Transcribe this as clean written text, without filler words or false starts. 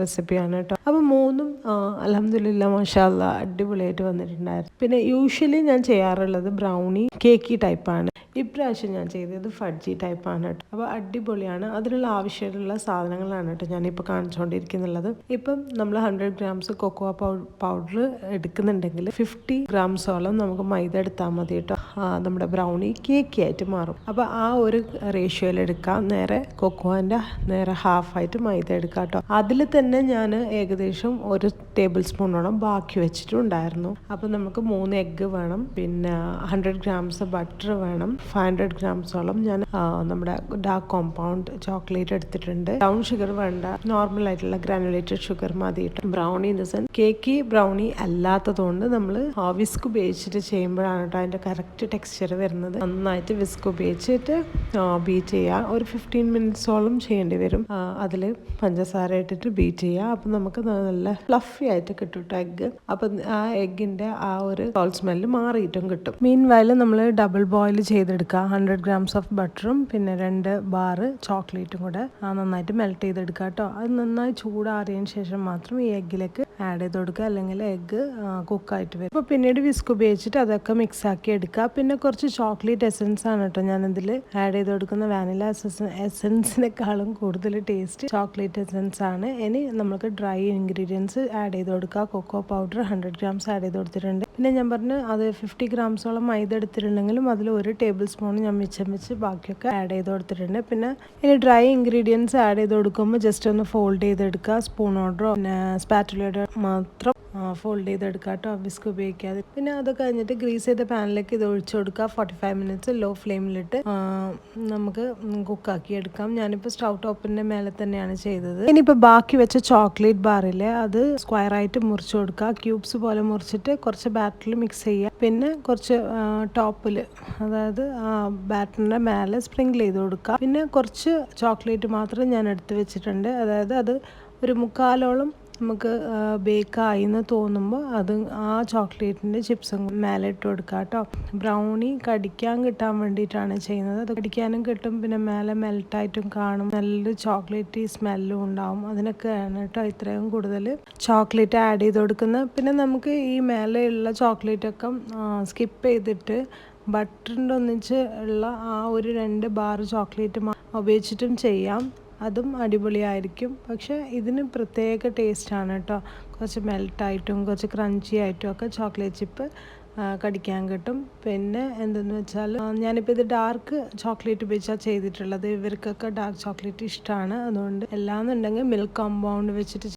റെസിപ്പിയാണ് കേട്ടോ. അപ്പോൾ മൂന്നും അൽഹംദുലില്ലാ മാഷാ അല്ലാ അടിപൊളിയായിട്ട് വന്നിട്ടുണ്ടായിരുന്നു. പിന്നെ യൂഷ്വലി ഞാൻ ചെയ്യാറുള്ളത് ബ്രൗണി കേക്കി ടൈപ്പാണ്. ഇപ്രാവശ്യം ഞാൻ ചെയ്തത് ഫഡ്ജി ടൈപ്പാണ് കേട്ടോ. അപ്പോൾ അടിപൊളിയാണ്. അതിനുള്ള ആവശ്യമുള്ള സാധനങ്ങളാണ് കേട്ടോ ഞാനിപ്പോൾ കാണിച്ചുകൊണ്ടിരിക്കുന്നുള്ളത്. ഇപ്പം നമ്മൾ 100 ഗ്രാംസ് കൊക്കോ പൗഡർ എടുക്കുന്നുണ്ടെങ്കിൽ 50 ഗ്രാംസോളം നമുക്ക് മൈദ എടുത്താൽ മതി കേട്ടോ. നമ്മുടെ ബ്രൗണി കേക്കി ആയിട്ട് മാറും. അപ്പോൾ ആ ഒരു റേഷ്യോയിൽ എടുക്കാം. നേരെ കൊക്കോൻ്റെ നേരെ ഹാഫായിട്ട് മൈദ എടുക്കാം കേട്ടോ. അതിൽ തന്നെ ഞാൻ ഏകദേശം 1 ടേബിൾ സ്പൂണോളം ബാക്കി വെച്ചിട്ടുണ്ടായിരുന്നു. അപ്പോൾ നമുക്ക് 3 എഗ്ഗ് വേണം, പിന്നെ 100 ഗ്രാംസ് ബട്ടർ വേണം, 500 ഗ്രാംസോളം ഞാൻ നമ്മുടെ ഡാർക്ക് കോമ്പൗണ്ട് ചോക്ലേറ്റ് എടുത്തിട്ടുണ്ട്. ബ്രൗൺ ഷുഗർ വേണ്ട, നോർമൽ ആയിട്ടുള്ള ഗ്രാനുലേറ്റഡ് ഷുഗർ മതി. Brownie in the sense cakey brownie അല്ലാത്തതുകൊണ്ട് നമ്മൾ വിസ്ക് ഉപയോഗിച്ചിട്ട് ചെയ്യുമ്പോഴാണ് കേട്ടോ അതിൻ്റെ കറക്റ്റ് ടെക്സ്ചർ വരുന്നത്. നന്നായിട്ട് വിസ്ക് ഉപയോഗിച്ചിട്ട് ബീറ്റ് ചെയ്യുക. ഒരു 15 മിനിറ്റ്സോളം ചെയ്യേണ്ടി വരും. അതിൽ പഞ്ചസാര ഇട്ടിട്ട് ബീറ്റ് ചെയ്യുക. അപ്പം നമുക്ക് നല്ല ഫ്ലഫി ആയിട്ട് കിട്ടും കേട്ടോ എഗ്ഗ്. അപ്പം ആ എഗ്ഗിൻ്റെ ആ ഒരു സോൾ സ്മെല്ല് മാറിയിട്ടും കിട്ടും. മീൻ വയൽ നമ്മൾ ഡബിൾ ബോയിൽ ചെയ്തെടുക്കുക. 100 ഗ്രാംസ് ഓഫ് ബട്ടറും പിന്നെ 2 ബാർ ചോക്ലേറ്റും കൂടെ നന്നായിട്ട് മെൽറ്റ് ചെയ്തെടുക്കുക കേട്ടോ. അത് നന്നായി ചൂടാറിയതിന് ശേഷം മാത്രം ഈ എഗ്ഗിലേക്ക് ആഡ് ചെയ്ത് കൊടുക്കുക, അല്ലെങ്കിൽ എഗ്ഗ് കുക്കായിട്ട് വരും. അപ്പോൾ പിന്നീട് വിസ്ക് ഉപയോഗിച്ചിട്ട് അതൊക്കെ മിക്സ് ആക്കി എടുക്കുക. പിന്നെ കുറച്ച് ചോക്ലേറ്റ് എസൻസ് ആണ് കേട്ടോ ഞാനിതിൽ ആഡ് ചെയ്ത് കൊടുക്കുന്ന. വാനില എസൻസിനേക്കാളും കൂടുതൽ ടേസ്റ്റ് ചോക്ലേറ്റ് എസൻസ് ആണ്. ഇനി നമുക്ക് ഡ്രൈ ഇൻഗ്രീഡിയൻസ് ആഡ് ചെയ്ത് കൊടുക്കുക. കൊക്കോ പൗഡർ 100 ഗ്രാംസ് ആഡ് ചെയ്ത് കൊടുത്തിട്ടുണ്ട്. പിന്നെ ഞാൻ പറഞ്ഞു അത് 50 ഗ്രാംസോളം മൈദ എടുത്തിട്ടുണ്ടെങ്കിലും അതിൽ 1 ടേബിൾ സ്പൂൺ ഞാൻ മിച്ചം വെച്ച് ബാക്കിയൊക്കെ ആഡ് ചെയ്ത് കൊടുത്തിട്ടുണ്ട്. പിന്നെ ഇനി ഡ്രൈ ഇൻഗ്രീഡിയൻസ് ആഡ് ചെയ്ത് കൊടുക്കുമ്പോൾ ജസ്റ്റ് ഒന്ന് ഫോൾഡ് ചെയ്തെടുക്കുക. സ്പൂണോടോ പിന്നെ സ്പാറ്റുലയുടെ മാത്രം ഫോൾഡ് ചെയ്തെടുക്കുക കേട്ടോ, വിസ്ക് ഉപയോഗിക്കാതെ. പിന്നെ അത് കഴിഞ്ഞിട്ട് ഗ്രീസ് ചെയ്ത പാനിലേക്ക് ഇത് ഒഴിച്ചു കൊടുക്കുക. 45 മിനിറ്റ്സ് ലോ ഫ്ലെയിമിലിട്ട് നമുക്ക് കുക്കാക്കി എടുക്കാം. ഞാനിപ്പോൾ സ്റ്റൗ ടോപ്പിൻ്റെ മേലെ തന്നെയാണ് ചെയ്തത്. ഇനിയിപ്പോൾ ബാക്കി വെച്ച ചോക്ലേറ്റ് ബാറില്ലേ അത് സ്ക്വയറായിട്ട് മുറിച്ച് കൊടുക്കുക. ക്യൂബ്സ് പോലെ മുറിച്ചിട്ട് കുറച്ച് ബാറ്ററിൽ മിക്സ് ചെയ്യുക. പിന്നെ കുറച്ച് ടോപ്പിൽ, അതായത് ബാറ്ററിൻ്റെ മേലെ സ്പ്രിങ്കിൾ ചെയ്ത് കൊടുക്കുക. പിന്നെ കുറച്ച് ചോക്ലേറ്റ് മാത്രം ഞാൻ എടുത്ത് വെച്ചിട്ടുണ്ട്. അതായത് അത് ഒരു 1/4ഓളം നമുക്ക് ബേക്കായി എന്ന് തോന്നുമ്പോൾ അത് ആ ചോക്ലേറ്റിൻ്റെ ചിപ്സും മേലെ ഇട്ട് കൊടുക്കുക കേട്ടോ. ബ്രൗണി കടിക്കാൻ കിട്ടാൻ വേണ്ടിയിട്ടാണ് ചെയ്യുന്നത്. അത് കടിക്കാനും കിട്ടും, പിന്നെ മേലെ മെൽട്ടായിട്ടും കാണും, നല്ലൊരു ചോക്ലേറ്റ് സ്മെല്ലും ഉണ്ടാവും. അതിനൊക്കെയാണ് കേട്ടോ ഇത്രയും കൂടുതൽ ചോക്ലേറ്റ് ആഡ് ചെയ്ത് കൊടുക്കുന്നത്. പിന്നെ നമുക്ക് ഈ മേലെയുള്ള ചോക്ലേറ്റൊക്കെ സ്കിപ്പ് ചെയ്തിട്ട് ബട്ടറിൻ്റെ ഒന്നിച്ച് ഉള്ള ആ ഒരു 2 ബാർ ചോക്ലേറ്റ് ഉപയോഗിച്ചിട്ടും ചെയ്യാം. അതും അടിപൊളിയായിരിക്കും. പക്ഷേ ഇതിന് പ്രത്യേക ടേസ്റ്റാണ് കേട്ടോ. കുറച്ച് മെൽട്ടായിട്ടും കുറച്ച് ക്രഞ്ചി ആയിട്ടും ഒക്കെ ചോക്ലേറ്റ് ചിപ്പ് കടിക്കാൻ കിട്ടും. പിന്നെ എന്തെന്ന് വെച്ചാൽ ഞാനിപ്പോൾ ഇത് ഡാർക്ക് ചോക്ലേറ്റ് ഉപയോഗിച്ചാണ് ചെയ്തിട്ടുള്ളത്. ഇവർക്കൊക്കെ ഡാർക്ക് ചോക്ലേറ്റ് ഇഷ്ടമാണ്. അതുകൊണ്ട് എല്ലാന്നുണ്ടെങ്കിൽ മിൽക്ക് കോമ്പൗണ്ട് വെച്ചിട്ട്